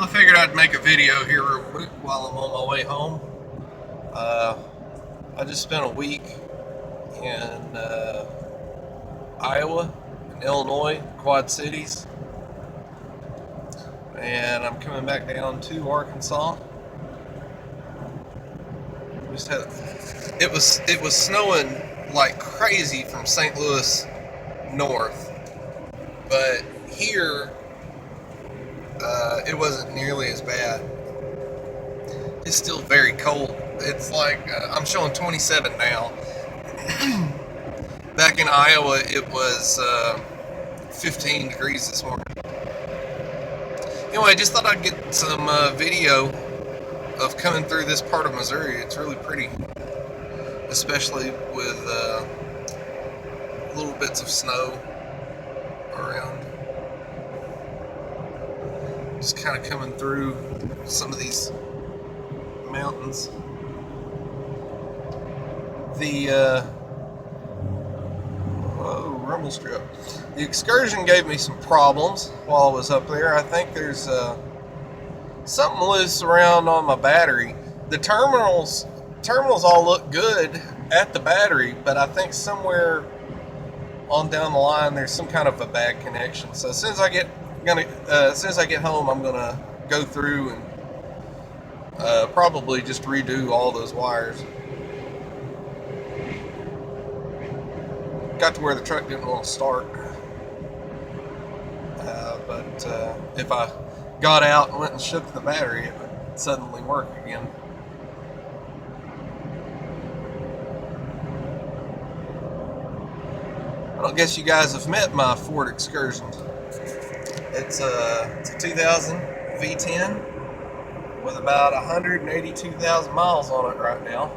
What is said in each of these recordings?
I figured I'd make a video here real quick while I'm on my way home. I just spent a week in Iowa and Illinois, Quad Cities, and I'm coming back down to Arkansas. It was snowing like crazy from St. Louis north, but here it wasn't nearly as bad. It's still very cold. It's like I'm showing 27 now. Back in Iowa, it was 15 degrees this morning. Anyway, I just thought I'd get some video of coming through this part of Missouri. It's really pretty, especially with little bits of snow around. Just kind of coming through some of these mountains. The rumble strip. The Excursion gave me some problems while I was up there. I think there's something loose around on my battery. The terminals all look good at the battery, but I think somewhere on down the line there's some kind of a bad connection. So as soon as I get home, I'm gonna go through and probably just redo all those wires. Got to where the truck didn't want to start, but if I got out and went and shook the battery, it would suddenly work again. I don't guess you guys have met my Ford Excursion. It's a 2000 V10 with about 182,000 miles on it right now.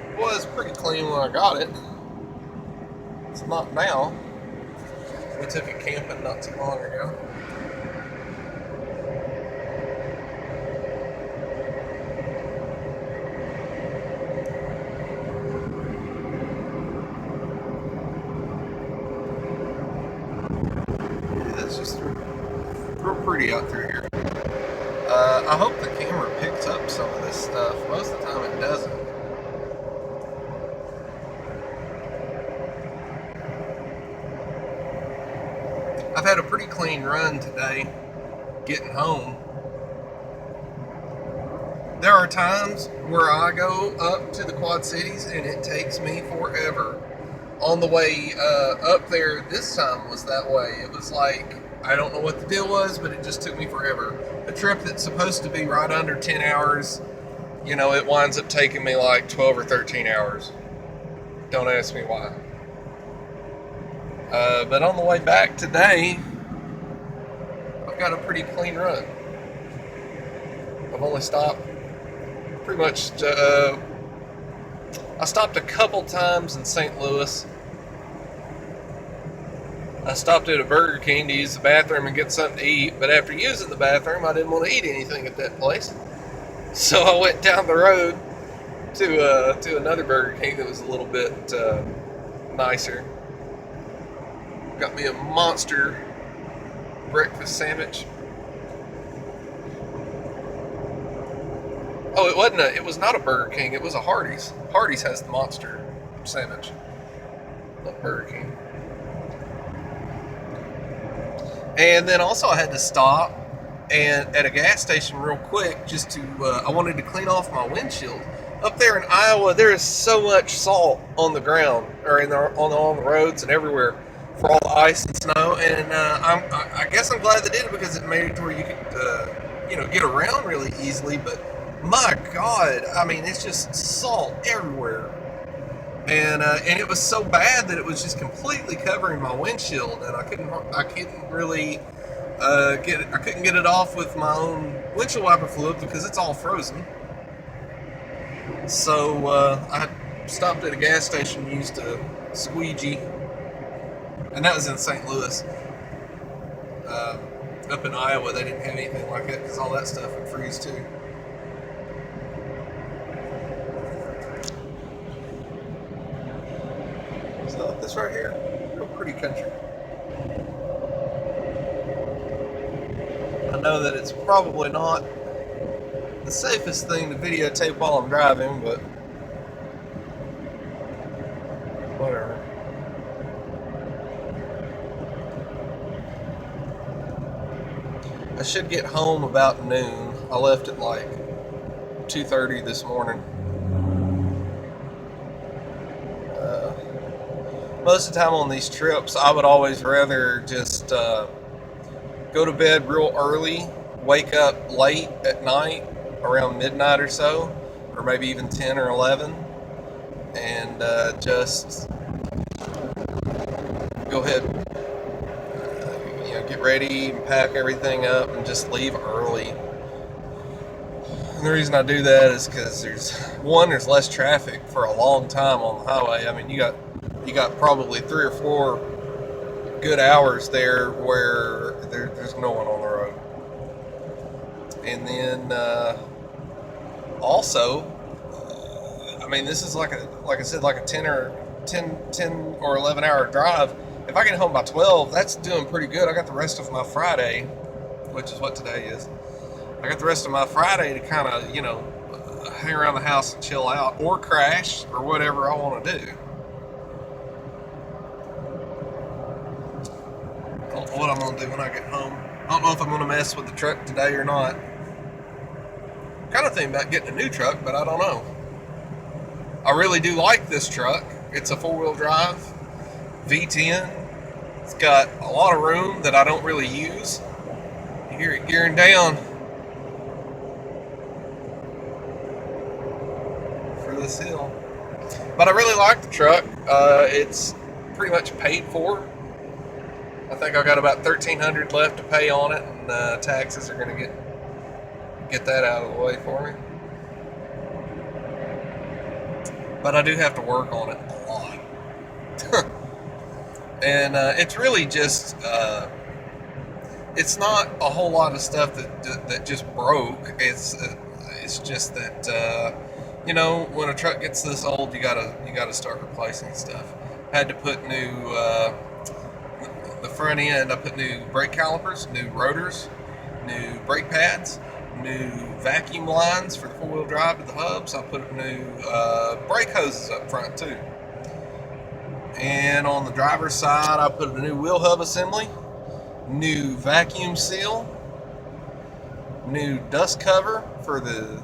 It was pretty clean when I got it. It's not now. We took it camping not too long ago. Yeah, it's just real pretty out through here. I hope the camera picks up some of this stuff. Most of the time it doesn't. I've had a pretty clean run today getting home. There are times where I go up to the Quad Cities and it takes me forever. On the way up there this time was that way. It was like, I don't know what the deal was, but it just took me forever. A trip that's supposed to be right under 10 hours, you know, it winds up taking me like 12 or 13 hours. Don't ask me why. But on the way back today, I've got a pretty clean run. I've only stopped pretty much, I stopped a couple times in St. Louis. I stopped at a Burger King to use the bathroom and get something to eat, but after using the bathroom, I didn't want to eat anything at that place. So I went down the road to another Burger King that was a little bit nicer. Got me a monster breakfast sandwich. Oh, it was not a Burger King, it was a Hardee's. Hardee's has the monster sandwich, not Burger King. And then also I had to stop and at a gas station real quick just to, I wanted to clean off my windshield. Up there in Iowa, there is so much salt on the ground, or on the roads and everywhere for all the ice and snow. And I guess I'm glad they did it because it made it to where you could, get around really easily. But my God, I mean, it's just salt everywhere. And it was so bad that it was just completely covering my windshield, and I couldn't really I couldn't get it off with my own windshield wiper fluid because it's all frozen. So I stopped at a gas station and used a squeegee, and that was in St. Louis. Up in Iowa, they didn't have anything like that because all that stuff would freeze too. So this right here, real pretty country. know that it's probably not the safest thing to videotape while I'm driving, but whatever. I should get home about noon. I left at like 2:30 this morning. Most of the time on these trips, I would always rather just go to bed real early, wake up late at night, around midnight or so, or maybe even 10 or 11, and just go ahead, get ready and pack everything up and just leave early. And the reason I do that is because there's less traffic for a long time on the highway. I mean, you got probably 3 or 4 good hours there where there's no one on the road. And then also, I mean, this is like I said, like a 10 or 11 hour drive. If I get home by 12, that's doing pretty good. I got the rest of my Friday, which is what today is. I got the rest of my Friday to kind of, hang around the house and chill out, or crash, or whatever I want to do. I don't know what I'm going to do when I get home. I don't know if I'm going to mess with the truck today or not. I'm kind of thinking about getting a new truck, but I don't know. I really do like this truck. It's a 4-wheel drive, V10. It's got a lot of room that I don't really use. You hear it gearing down for this hill. But I really like the truck. It's pretty much paid for. I think I got about $1,300 left to pay on it, and taxes are going to get that out of the way for me. But I do have to work on it a lot. And it's really just, it's not a whole lot of stuff that just broke. It's just that, when a truck gets this old, you gotta start replacing stuff. Had to put new, the front end, I put new brake calipers, new rotors, new brake pads, new vacuum lines for the 4-wheel drive to the hubs. I put new brake hoses up front too. And on the driver's side, I put a new wheel hub assembly, new vacuum seal, new dust cover for the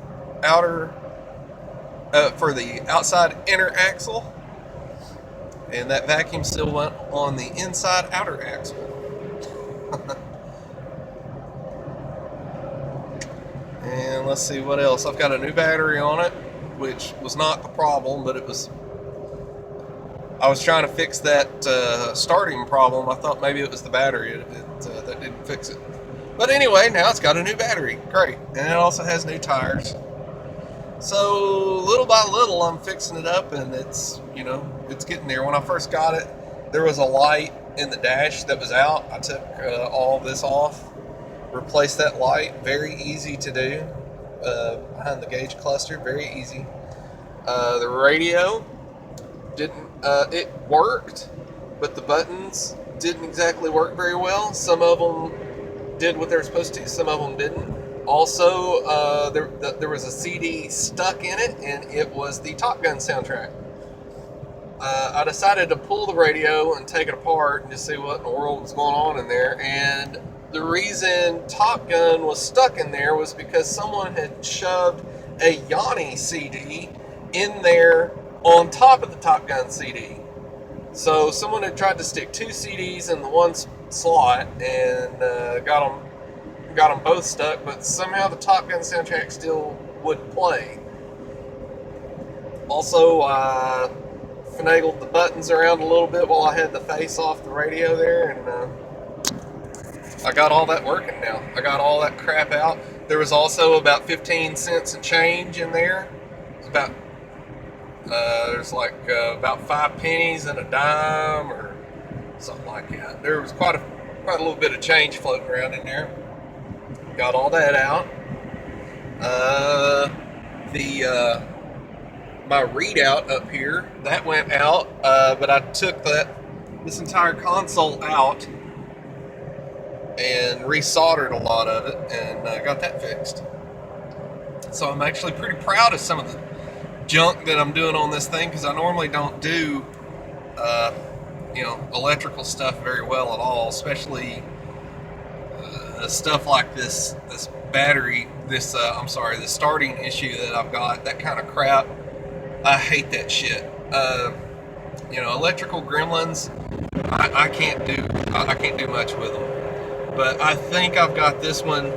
outside inner axle, and that vacuum seal went on the inside outer axle. And let's see what else. I've got a new battery on it, which was not the problem, but I was trying to fix that starting problem. I thought maybe it was the battery that didn't fix it. But anyway, now it's got a new battery. Great. And it also has new tires. So little by little, I'm fixing it up, and it's getting there. When I first got it, there was a light in the dash that was out. I took all this off, replaced that light. Very easy to do. Behind the gauge cluster, very easy. The radio it worked, but the buttons didn't exactly work very well. Some of them did what they were supposed to, some of them didn't. Also, there was a CD stuck in it, and it was the Top Gun soundtrack. I decided to pull the radio and take it apart and just see what in the world was going on in there. And the reason Top Gun was stuck in there was because someone had shoved a Yanni CD in there on top of the Top Gun CD. So someone had tried to stick 2 CDs in the one slot and got them both stuck, but somehow the Top Gun soundtrack still would play. Also, finagled the buttons around a little bit while I had the face off the radio there, and I got all that working now. I got all that crap out. There was also about 15 cents and change in there. It's about there's like about 5 pennies and a dime or something like that. There was quite a little bit of change floating around in there. Got all that out. My readout up here, that went out, but I took this entire console out and resoldered a lot of it, and got that fixed. So I'm actually pretty proud of some of the junk that I'm doing on this thing, because I normally don't do electrical stuff very well at all, especially stuff like this battery, this starting issue that I've got, that kind of crap. I hate that shit. Electrical gremlins, I can't do much with them. But I think I've got this one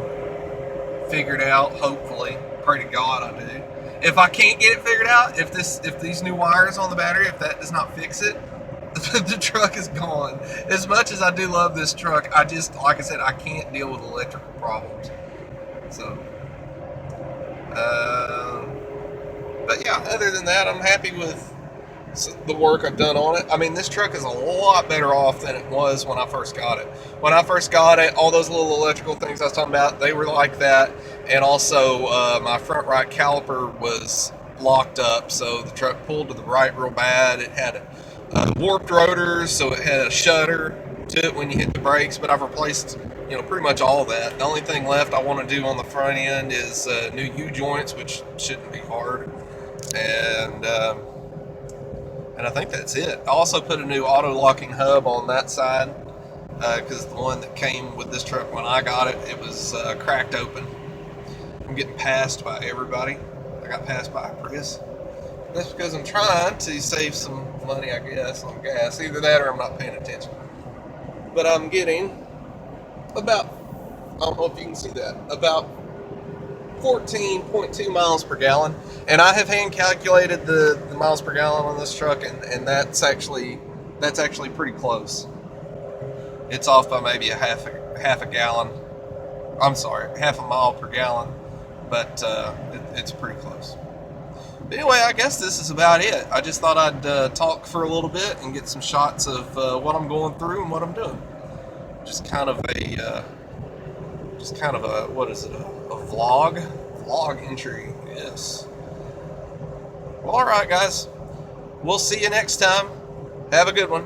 figured out, hopefully. Pray to God I do. If I can't get it figured out, if these new wires on the battery, if that does not fix it, the truck is gone. As much as I do love this truck, I just, like I said, I can't deal with electrical problems. So, but yeah, other than that, I'm happy with the work I've done on it. I mean, this truck is a lot better off than it was when I first got it. When I first got it, all those little electrical things I was talking about, they were like that. And also, my front right caliper was locked up, so the truck pulled to the right real bad. It had warped rotors, so it had a shudder to it when you hit the brakes. But I've replaced, pretty much all that. The only thing left I want to do on the front end is new U-joints, which shouldn't be hard. And I think that's it. I also put a new auto-locking hub on that side, because the one that came with this truck when I got it, it was cracked open. I'm getting passed by everybody. I got passed by Chris. That's because I'm trying to save some money, I guess, on gas. Either that or I'm not paying attention. But I'm getting about, I don't know if you can see that, about 14.2 miles per gallon. And I have hand calculated the miles per gallon on this truck, and that's actually pretty close. It's off by maybe half a gallon. I'm sorry, half a mile per gallon, but it's pretty close. But anyway, I guess this is about it. I just thought I'd talk for a little bit and get some shots of what I'm going through and what I'm doing. Just kind of a what is it? A vlog entry. Yes. Well, all right, guys. We'll see you next time. Have a good one.